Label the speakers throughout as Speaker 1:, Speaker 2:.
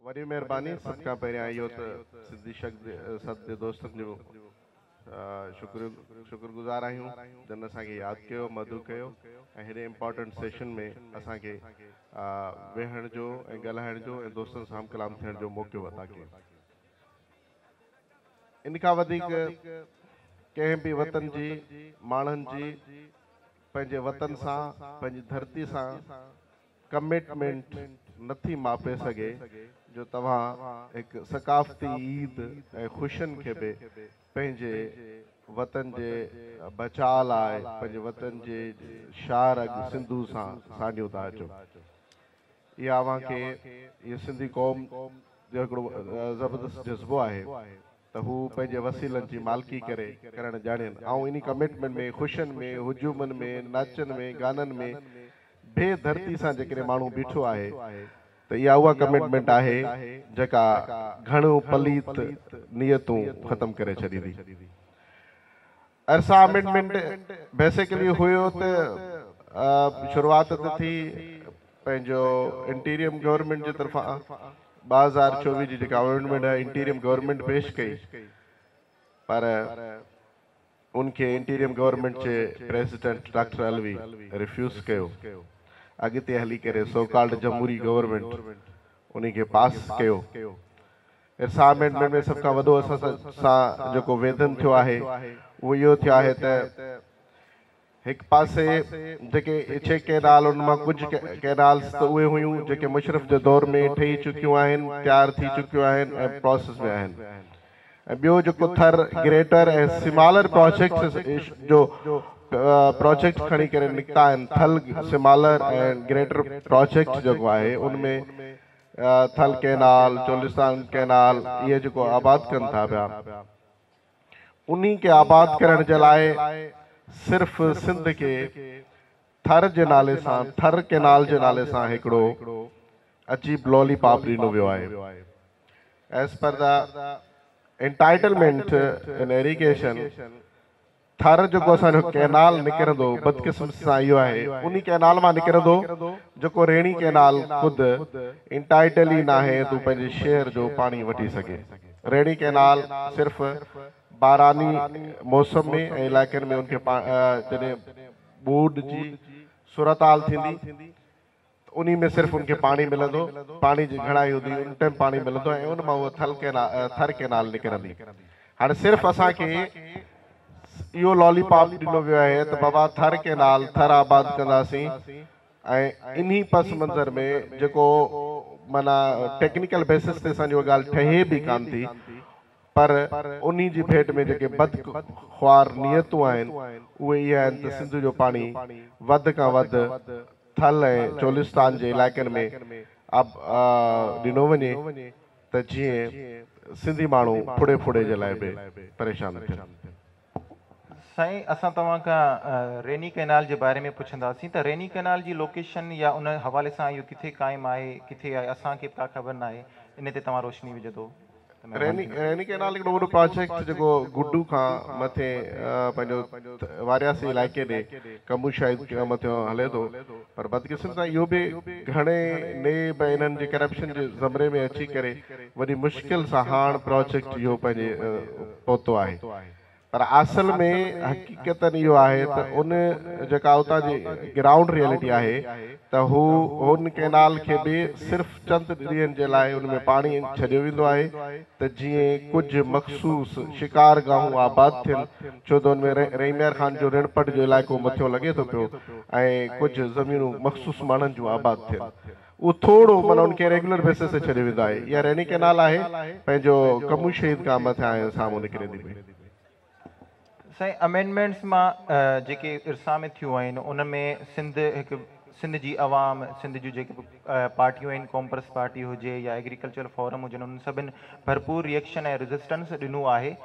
Speaker 1: वरी महिरबानी सभ खां पहिरियां इहो त सिंधी सद जे दोस्तनि जो शुक्रगुज़ार आहियूं जिन असांखे यादि कयो मदू कयो ऐं हेॾे इम्पोर्टेंट सेशन में असांखे वेहण जो ऐं ॻाल्हाइण जो ऐं दोस्तनि सां हम कलाम थियण जो मौक़ो अता कयो। इन खां वधीक कंहिं बि वतन जी माण्हुनि जी पंहिंजे वतन सां पंहिंजी धरती सां कमिटमेंट नथी मापे सघे जो तव्हां हिकु सकाफ़ती ईद ऐं ख़ुशियुनि खे बि पंहिंजे वतन जे बचाव लाइ पंहिंजे वतन जे शार सिंधू सां साॻियो था अचो। इहा अव्हांखे इहा सिंधी क़ौम जो हिकिड़ो ज़बरदस्त जज़्बो आहे त हू पंहिंजे वसीलनि जी मालिकी करे करणु ॼाणनि ऐं इन कमिटमेंट में ख़ुशियुनि में हुजूमनि में नाचनि में गाननि में बे धरती सां जेकॾहिं माण्हू बीठो आहे त इहा उहा कमिटमेंट आहे जेका घणो पलीत नियतूं ख़तमु करे छॾींदी। अरसा अमेंडमेंट बेसिकली हुयो त शुरूआत त थी पंहिंजो इंटीरियम गवर्नमेंट जे तरफ़ां 2024 जी जेका अमेंडमेंट आहे इंटीरियम गवर्नमेंट पेश कई पर उनखे इंटीरियम गवर्नमेंट जे प्रेसिडेंट डॉक्टर अलवी रिफ्यूज़ कयो। अॻिते हली करे सो कॉल्ड जमहूरी गवर्नमेंट उन खे पास कयो। इरसा अमेंडमेंट में सभ खां वॾो असां सां जेको वेदन थियो आहे उहो इहो थियो आहे त हिकु पासे जेके 6 कैनाल उन मां कुझु कैनाल्स त उहे हुयूं जेके मुशरफ जे दौर में ठही चुकियूं आहिनि तयारु थी चुकियूं आहिनि ऐं प्रोसेस में आहिनि ऐं ॿियो जेको थर ग्रेटर ऐं सिमालर प्रोजेक्ट जो प्रोजेक्ट खणी करे निकिता आहिनि थल सिमालर ऐं ग्रेटर प्रोजेक्ट जेको आहे उनमें थल कैनाल चोलिस्तान कैनाल इहे जेको आबाद कनि था पिया उन्ही खे आबाद करण जे लाइ सिर्फ़ सिंध खे थर जे नाले सां थर कैनाल जे नाले सां हिकिड़ो अजीब लॉलीपॉप ॾिनो वियो आहे। एज़ पर द एंटाइटलमेंट इन इरिगेशन थर जेको असांजो कैनाल निकिरंदो बदकिस्मती सां इहो आहे उन कैनाल मां निकिरंदो जेको रेणी कैनाल ख़ुदि इंटाइटल ई न आहे तूं पंहिंजे शहर जो पाणी वठी सघे। रेणी कैनाल सिर्फ़ु बारानी मौसम में ऐं इलाइक़नि में उनखे जॾहिं बूड जी सूरताल थींदी उन में सिर्फ़ु उनखे पाणी मिलंदो पाणी जी घणाई हूंदी उन टाइम पाणी मिलंदो ऐं उन मां उहो थर कैनाल निकिरंदी। हाणे सिर्फ़ु असांखे इहो लॉलीपॉप ॾिनो वियो आहे त बाबा थर कैनाल थर आबाद कंदासीं ऐं इन्ही पस मंज़र में जेको माना टेक्निकल बेसिस ते असांजी उहा ॻाल्हि ठहे बि कान थी पर उन जी भेट में जेके बदख्वार नियतूं आहिनि उहे इहे आहिनि त सिंध जो पाणी वधि खां वधि थल ऐं चोलिस्तान जे इलाइक़नि में ॾिनो वञे त जीअं सिंधी माण्हू फुड़े फुड़े जे लाइ बि परेशान थियनि।
Speaker 2: साईं असां तव्हां खां रेनी कैनाल जे बारे में पुछंदासीं त रेनी कैनाल जी लोकेशन या उन हवाले सां इहो किथे क़ाइमु आहे किथे आहे असांखे का ख़बर न आहे इन ते तव्हां रोशनी विझो।
Speaker 1: रेनी कैनाल हिकिड़ो वॾो प्रोजेक्ट जेको गुड्डू खां मथे पंहिंजो वारियासी इलाइक़े ॾे कमू शायदि खां मथे हले थो पर बदकिस्मत सां इहो बि घणे नेब इन्हनि जे करप्शन जे ज़मरे में अची करे वॾी मुश्किल सां हाणे प्रोजेक्ट इहो पंहिंजे पहुतो आहे पर असल में हक़ीक़तन इहो आहे त उन जेका उतां जी ग्राउंड रियलिटी आहे त हू हुन कैनाल खे बि सिर्फ़ु चंद ॾींहंनि जे लाइ उन में पाणी छॾियो वेंदो आहे त जीअं कुझु मख़सूस शिकार गाहूं आबाद थियनि छो त हुन में रहीमयार ख़ान जो रिणपट जो इलाइक़ो मथियो लॻे थो पियो ऐं कुझु ज़मीनूं मख़सूस माण्हुनि जूं आबाद थियनि उहो थोरो माना उनखे रेगुलर बेसिस ते छॾियो वेंदो आहे। इहा रेनी कैनाल आहे पंहिंजो कमू शहीद खां मथां साम्हूं निकिरंदी पई।
Speaker 2: साईं अमेंडमेंट्स मां जेके इरसा में थियूं आहिनि उन में सिंध जी आवाम सिंध जूं जेके पार्टियूं आहिनि कॉम्प्रेस पार्टी हुजे या एग्रीकल्चर फोरम हुजनि उन्हनि सभिनि भरपूर रिएक्शन ऐं रेजिस्टेंस ॾिनो आहे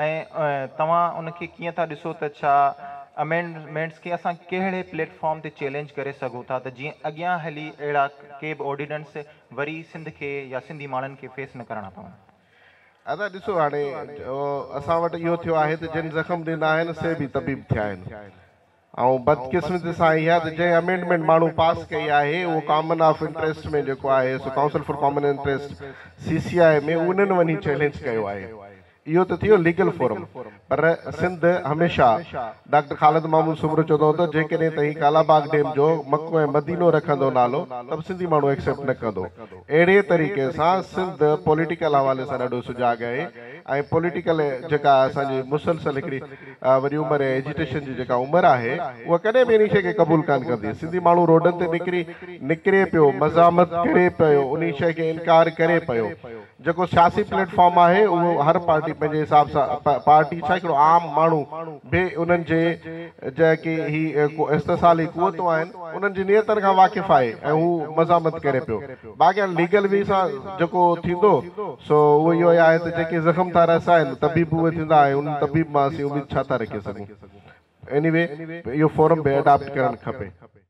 Speaker 2: ऐं तव्हां उनखे कीअं था ॾिसो त छा अमेंडमेंट्स खे असां कहिड़े प्लेटफॉर्म ते चैलेंज करे सघूं था त जीअं अॻियां हली अहिड़ा के बि ऑर्डिनेंस वरी सिंध खे या सिंधी माण्हुनि खे फेस न करणा पवनि।
Speaker 1: अदा ॾिसो हाणे असां वटि इहो थियो आहे त जिन ज़ख़्म ॾिना आहिनि से बि तबीब थिया आहिनि ऐं बदकिस्मती सां इहा त जंहिं अमेंडमेंट माण्हू पास कई आहे उहो कॉमन ऑफ इंट्रस्ट में जेको आहे सो Council for Common Interest CCI में उन्हनि वञी चैलेंज कयो आहे। इहो त थियो लीगल फोरम, पर सिंध हमेशह डॉक्टर ख़ालिद महमूद सुमरो चवंदो हो त जेकॾहिं तव्हीं कालाबाग डैम जो मको ऐं मदीनो रखंदो नालो त सिंधी माण्हू एक्सेप्ट न कंदो। अहिड़े तरीक़े सां सिंध पॉलिटिकल हवाले सां ॾाढो सुजाॻ आहे ऐं पॉलिटिकल जेका असांजी मुसलसल हिकिड़ी वरी उमिरि ऐं एजुटेशन जी जेका उमिरि आहे उहा कॾहिं बि इन शइ खे क़बूल कान कंदी। सिंधी माण्हू रोडनि ते निकिरे पियो, मज़ामत करे पियो, उन शइ खे इनकार करे पियो। जेको सियासी प्लेटफॉर्म आहे उहो हर पार्टी पंहिंजे हिसाब सां पार्टी छा हिकिड़ो आम माण्हू बि उन्हनि जे जेके ही इस्तेसाली क़ुवतूं आहिनि उन्हनि जी नियतनि खां वाक़िफ़ आहे ऐं हू मज़ामत करे पियो। बाक़ी लीगल वे सां जेको थींदो सो उहो इहो आहे त जेके ज़ख़्म था रसाइनि तबीब उहे थींदा ऐं उन तबीब मां असीं उमेद छा था रखी सघूं। एनीवे इहो फोरम बि अडॉप्ट करणु खपे।